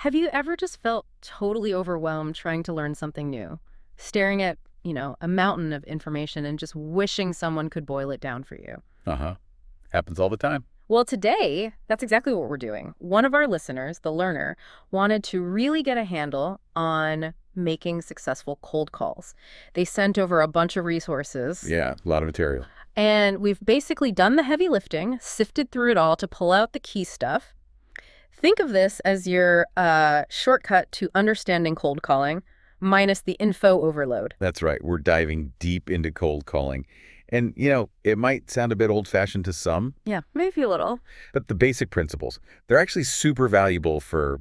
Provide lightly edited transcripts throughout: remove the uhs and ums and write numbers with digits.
Have you ever just felt totally overwhelmed trying to learn something new? Staring at, a mountain of information and just wishing someone could boil it down for you? Uh-huh. Happens all the time. Well, today, that's exactly what we're doing. One of our listeners, the learner, wanted to really get a handle on making successful cold calls. They sent over a bunch of resources. Yeah, a lot of material. And we've basically done the heavy lifting, sifted through it all to pull out the key stuff. Think of this as your shortcut to understanding cold calling, minus the info overload. That's right. We're diving deep into cold calling. And, it might sound a bit old-fashioned to some, Yeah, maybe a little. but the basic principles, they're actually super valuable for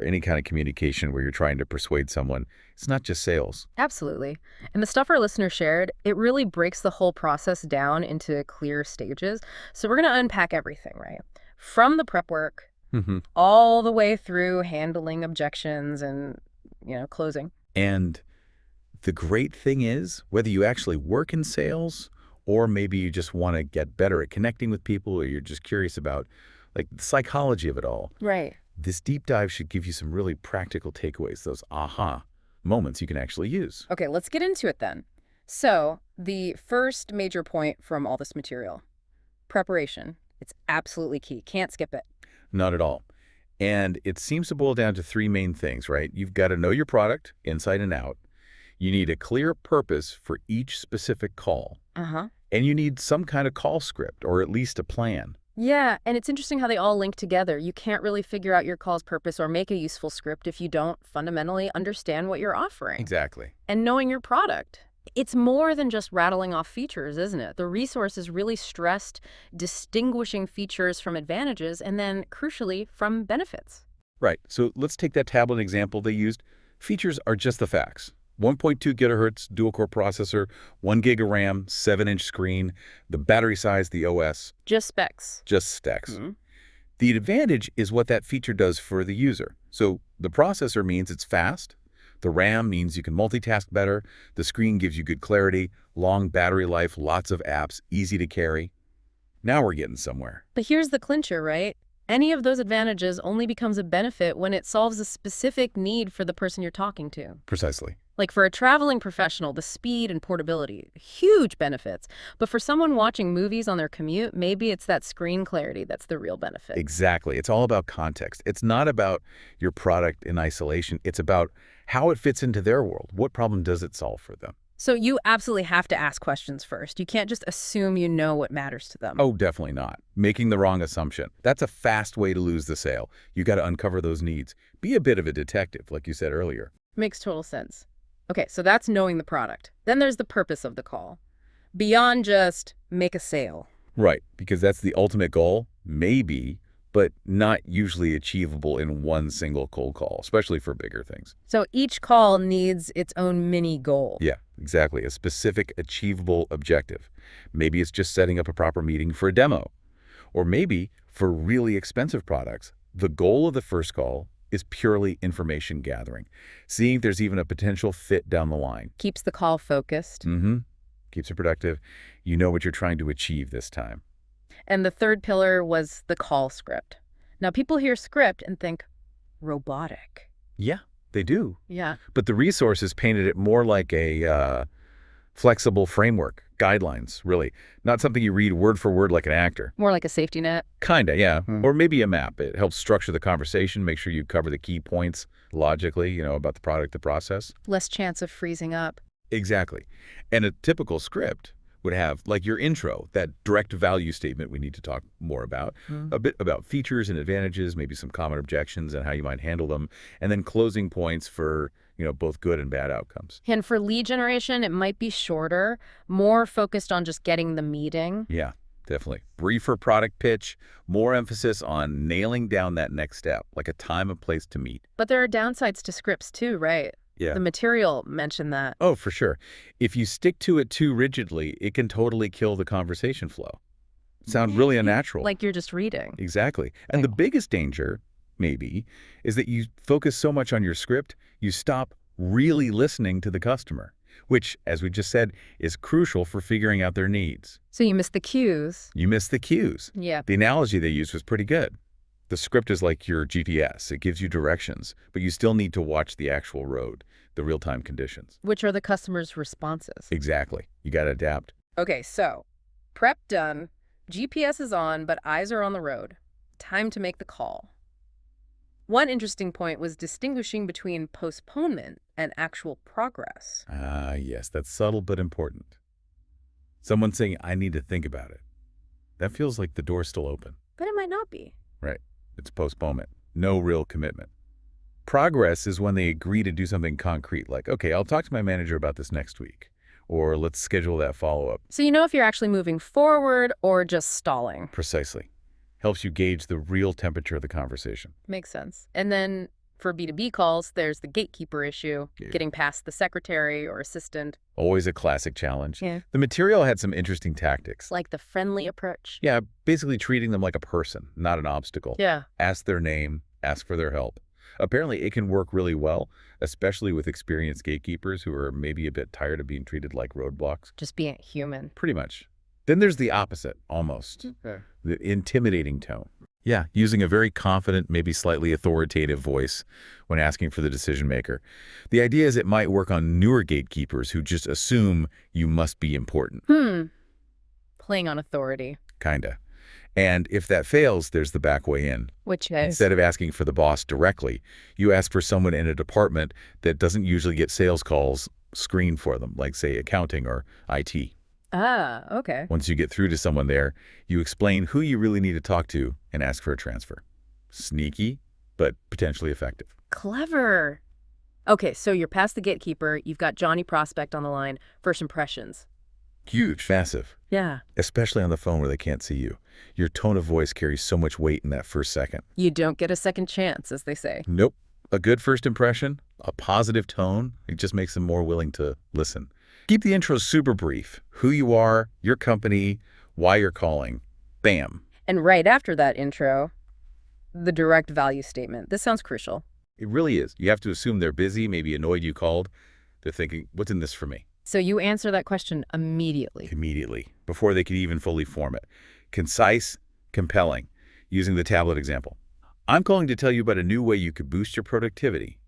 any kind of communication where you're trying to persuade someone. It's not just sales. Absolutely. And the stuff our listener shared, it really breaks the whole process down into clear stages. So we're going to unpack everything, right? From the prep work Mm-hmm. all the way through handling objections and, closing. And the great thing is, whether you actually work in sales or maybe you just want to get better at connecting with people or you're just curious about the psychology of it all, Right. this deep dive should give you some really practical takeaways, those aha moments you can actually use. Okay, let's get into it then. So the first major point from all this material, preparation. It's absolutely key. Can't skip it. Not at all. And it seems to boil down to three main things, right? You've got to know your product inside and out. You need a clear purpose for each specific call. Uh-huh. And you need some kind of call script or at least a plan. Yeah, and it's interesting how they all link together. You can't really figure out your call's purpose or make a useful script if you don't fundamentally understand what you're offering. Exactly. And knowing your product. It's more than just rattling off features, isn't it? The resource is really stressed distinguishing features from advantages and then, crucially, from benefits. Right. So let's take that tablet example they used. Features are just the facts. 1.2 gigahertz dual-core processor, 1 gig of RAM, 7-inch screen, the battery size, the OS. Just specs. Just specs. Mm-hmm. The advantage is what that feature does for the user. So the processor means it's fast. The RAM means you can multitask better. The screen gives you good clarity, long battery life, lots of apps, easy to carry. Now we're getting somewhere. But here's the clincher, right? Any of those advantages only becomes a benefit when it solves a specific need for the person you're talking to. Precisely. Like for a traveling professional, the speed and portability, huge benefits. But for someone watching movies on their commute, maybe it's that screen clarity that's the real benefit. Exactly. It's all about context. It's not about your product in isolation. It's about how it fits into their world. What problem does it solve for them? So you absolutely have to ask questions first. You can't just assume you know what matters to them. Oh, definitely not. Making the wrong assumption. That's a fast way to lose the sale. You got to uncover those needs. Be a bit of a detective, like you said earlier. Makes total sense. Okay, so that's knowing the product. Then there's the purpose of the call. Beyond just make a sale. Right, because that's the ultimate goal, maybe, but not usually achievable in one single cold call, especially for bigger things. So each call needs its own mini goal. Yeah, exactly. A specific, achievable objective. Maybe it's just setting up a proper meeting for a demo. Or maybe, for really expensive products, the goal of the first call is purely information gathering, seeing if there's even a potential fit down the line. Keeps the call focused. Mm-hmm. Keeps it productive. You know what you're trying to achieve this time. And the third pillar was the call script. Now, people hear script and think robotic. Yeah, they do. Yeah. But the resources painted it more like a flexible framework, guidelines, really. Not something you read word for word like an actor. More like a safety net. Kinda, yeah. Or maybe a map. It helps structure the conversation, make sure you cover the key points logically, about the product, the process. Less chance of freezing up. Exactly. And a typical script would have, like your intro, that direct value statement we need to talk more about, a bit about features and advantages, maybe some common objections and how you might handle them, and then closing points for, both good and bad outcomes. And for lead generation, it might be shorter, more focused on just getting the meeting. Yeah, definitely. Briefer product pitch, more emphasis on nailing down that next step, like a time and place to meet. But there are downsides to scripts too, right? Yeah. The material mentioned that. Oh, for sure. If you stick to it too rigidly, it can totally kill the conversation flow. Sound really unnatural. Like you're just reading. Exactly. And the biggest danger, maybe, is that you focus so much on your script, you stop really listening to the customer, which, as we just said, is crucial for figuring out their needs. So you miss the cues. You miss the cues. Yeah. The analogy they used was pretty good. The script is like your GPS. It gives you directions, but you still need to watch the actual road, the real-time conditions. Which are the customer's responses. Exactly. You got to adapt. Okay, so prep done. GPS is on, but eyes are on the road. Time to make the call. One interesting point was distinguishing between postponement and actual progress. Ah, yes, that's subtle but important. Someone saying, I need to think about it. That feels like the door's still open. But it might not be. Right. It's postponement. No real commitment. Progress is when they agree to do something concrete, like, okay, I'll talk to my manager about this next week, or let's schedule that follow-up. So you know if you're actually moving forward or just stalling. Precisely. Helps you gauge the real temperature of the conversation. Makes sense. And then for B2B calls, there's the gatekeeper issue, getting past the secretary or assistant. Always a classic challenge. Yeah. The material had some interesting tactics. Like the friendly approach. Yeah, basically treating them like a person, not an obstacle. Yeah. Ask their name, ask for their help. Apparently, it can work really well, especially with experienced gatekeepers who are maybe a bit tired of being treated like roadblocks. Just being human. Pretty much. Then there's the opposite, almost. Okay. The intimidating tone. Yeah, using a very confident, maybe slightly authoritative voice when asking for the decision maker. The idea is it might work on newer gatekeepers who just assume you must be important. Playing on authority. Kinda. And if that fails, there's the back way in. Which is? Instead of asking for the boss directly, you ask for someone in a department that doesn't usually get sales calls screened for them, like, say, accounting or IT. Ah, okay. Once you get through to someone there, you explain who you really need to talk to and ask for a transfer. Sneaky, but potentially effective. Clever. Okay, so you're past the gatekeeper. You've got Johnny Prospect on the line. First impressions. Huge. Massive. Yeah. Especially on the phone where they can't see you. Your tone of voice carries so much weight in that first second. You don't get a second chance, as they say. Nope. A good first impression, a positive tone, it just makes them more willing to listen. Keep the intro super brief. Who you are, your company, why you're calling. Bam. And right after that intro, the direct value statement. This sounds crucial. It really is. You have to assume they're busy, maybe annoyed you called. They're thinking, what's in this for me? So you answer that question immediately. Immediately, before they could even fully form it. Concise, compelling, using the tablet example. I'm calling to tell you about a new way you could boost your productivity.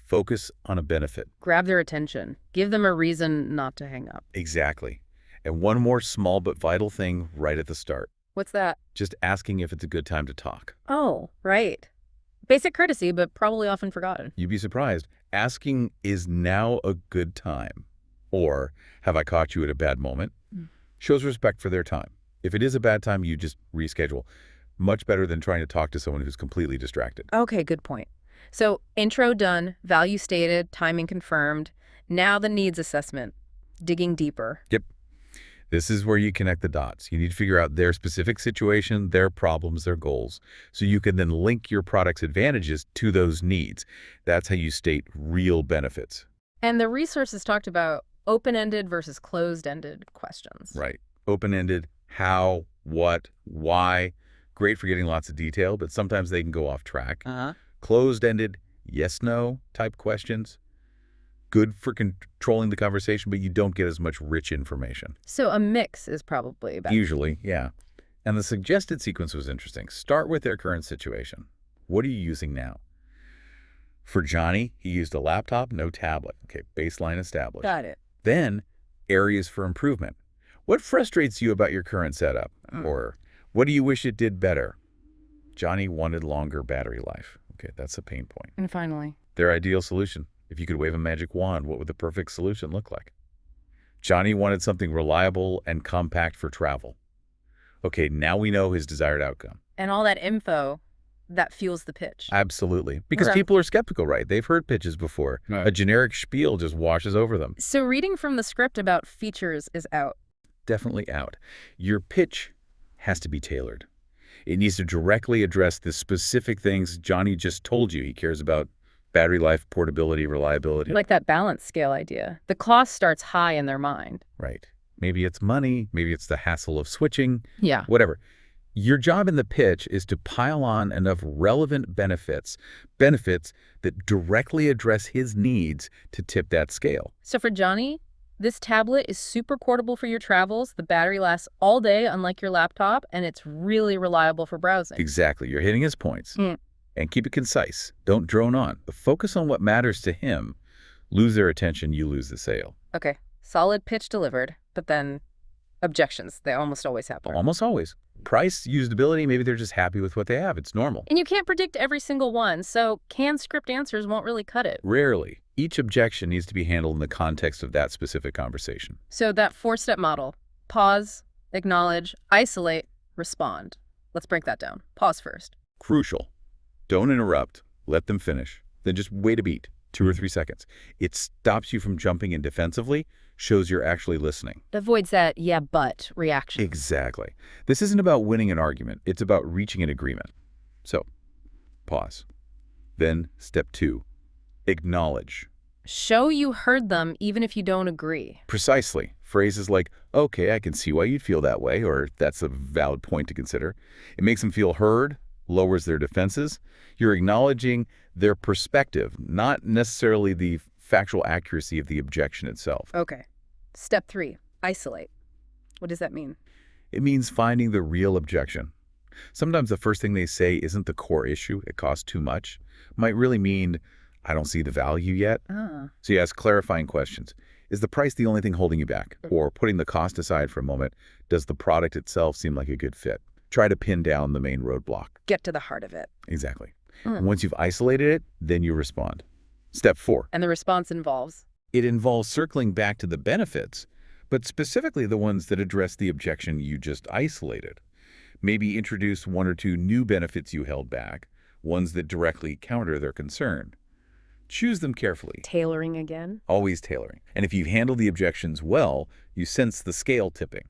Focus on a benefit. Grab their attention. Give them a reason not to hang up. Exactly. And one more small but vital thing right at the start. What's that? Just asking if it's a good time to talk. Oh, right. Basic courtesy, but probably often forgotten. You'd be surprised. Asking, is now a good time? Or, have I caught you at a bad moment? Shows respect for their time. If it is a bad time, you just reschedule. Much better than trying to talk to someone who's completely distracted. Okay, good point. So intro done, value stated, timing confirmed. Now the needs assessment, digging deeper. Yep. This is where you connect the dots. You need to figure out their specific situation, their problems, their goals, so you can then link your product's advantages to those needs. That's how you state real benefits. And the resources talked about open-ended versus closed-ended questions. Right. Open-ended, how, what, why. Great for getting lots of detail, but sometimes they can go off track. Closed-ended, yes-no type questions. Good for controlling the conversation, but you don't get as much rich information. So a mix is probably better. Usually, yeah. And the suggested sequence was interesting. Start with their current situation. What are you using now? For Johnny, he used a laptop, no tablet. Okay, baseline established. Got it. Then, areas for improvement. What frustrates you about your current setup? Or what do you wish it did better? Johnny wanted longer battery life. Okay, that's a pain point. And finally, Their ideal solution. If you could wave a magic wand, what would the perfect solution look like? Johnny wanted something reliable and compact for travel. Okay, now we know his desired outcome. and all that info that fuels the pitch. Absolutely. Because Okay. people are skeptical, right? They've heard pitches before. Right. A generic spiel just washes over them. So reading from the script about features is out. Definitely out. Your pitch has to be tailored. It needs to directly address the specific things Johnny just told you he cares about: battery life, portability, reliability. Like that balance scale idea. The cost starts high in their mind. Right. Maybe it's money, maybe it's the hassle of switching, Yeah. whatever. Your job in the pitch is to pile on enough relevant benefits that directly address his needs to tip that scale. So for Johnny, This tablet is super portable for your travels. The battery lasts all day, unlike your laptop, and it's really reliable for browsing. Exactly. You're hitting his points. And keep it concise. Don't drone on. But focus on what matters to him. Lose their attention, you lose the sale. Okay, solid pitch delivered, but then objections. They almost always happen. Almost always. Price, usability, maybe they're just happy with what they have. It's normal. And you can't predict every single one, so canned script answers won't really cut it. Rarely. Each objection needs to be handled in the context of that specific conversation. So that four-step model: pause, acknowledge, isolate, respond. Let's break that down. Pause first. Crucial. Don't interrupt. Let them finish. Then just wait a beat, 2 or 3 seconds. It stops you from jumping in defensively, shows you're actually listening. Avoids that "yeah, but" reaction. Exactly. This isn't about winning an argument. It's about reaching an agreement. So, pause. Then, step 2, acknowledge. Show you heard them even if you don't agree. Precisely. Phrases like, okay, I can see why you'd feel that way, or that's a valid point to consider. It makes them feel heard, lowers their defenses. You're acknowledging their perspective, not necessarily the factual accuracy of the objection itself. Okay. Step 3, isolate. What does that mean? It means finding the real objection. Sometimes the first thing they say isn't the core issue, it costs too much. Might really mean, I don't see the value yet. So you ask clarifying questions. Is the price the only thing holding you back? Or putting the cost aside for a moment, does the product itself seem like a good fit? Try to pin down the main roadblock. Get to the heart of it. Exactly. And once you've isolated it, then you respond. Step 4. And the response involves? It involves circling back to the benefits, but specifically the ones that address the objection you just isolated. Maybe introduce 1 or 2 new benefits you held back, ones that directly counter their concern. Choose them carefully. Tailoring again? Always tailoring. And if you handle the objections well, you sense the scale tipping.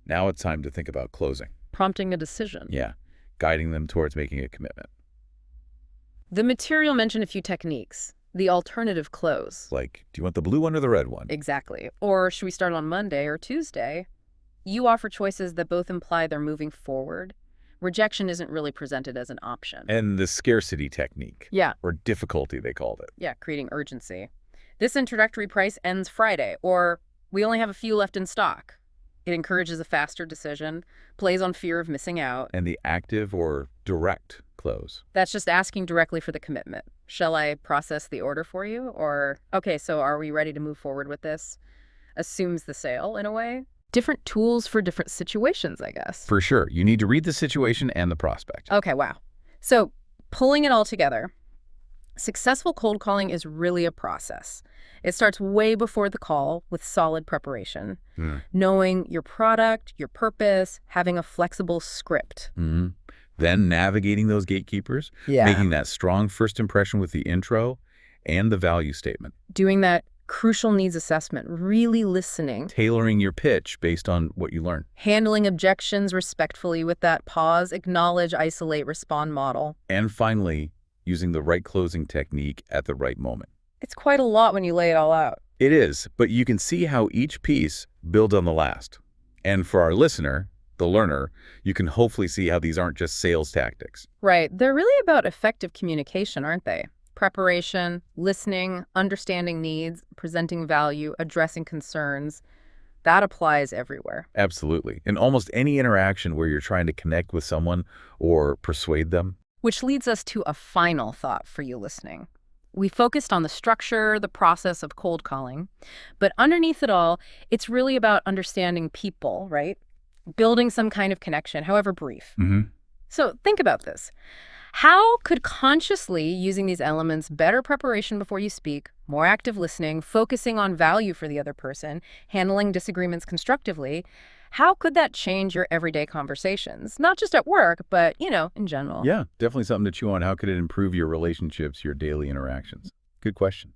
Now it's time to think about closing. Prompting a decision. Yeah, guiding them towards making a commitment. The material mentioned a few techniques. The alternative close. Like, do you want the blue one or the red one? Exactly. Or should we start on Monday or Tuesday? You offer choices that both imply they're moving forward. Rejection isn't really presented as an option. And the scarcity technique. Yeah. Or difficulty, they called it. Yeah, creating urgency. This introductory price ends Friday, or we only have a few left in stock. It encourages a faster decision, plays on fear of missing out. And the active or direct close. That's just asking directly for the commitment. Shall I process the order for you? Or, okay, so are we ready to move forward with this? Assumes the sale, in a way. Different tools for different situations, I guess. For sure. You need to read the situation and the prospect. Okay, wow. So, pulling it all together, successful cold calling is really a process. It starts way before the call with solid preparation, knowing your product, your purpose, having a flexible script. Then navigating those gatekeepers, making that strong first impression with the intro and the value statement. Doing that crucial needs assessment, really listening. Tailoring your pitch based on what you learn. Handling objections respectfully with that pause, acknowledge, isolate, respond model. And finally, using the right closing technique at the right moment. It's quite a lot when you lay it all out. It is, but you can see how each piece builds on the last. And for our listener, the learner, you can hopefully see how these aren't just sales tactics. Right. They're really about effective communication, aren't they? Preparation, listening, understanding needs, presenting value, addressing concerns. That applies everywhere. Absolutely. In almost any interaction where you're trying to connect with someone or persuade them. Which leads us to a final thought for you listening. We focused on the structure, the process of cold calling, but underneath it all, it's really about understanding people, right? Building some kind of connection, however brief. So think about this. How could consciously using these elements, better preparation before you speak, more active listening, focusing on value for the other person, handling disagreements constructively, how could that change your everyday conversations? Not just at work, but, in general. Yeah, definitely something to chew on. How could it improve your relationships, your daily interactions? Good question.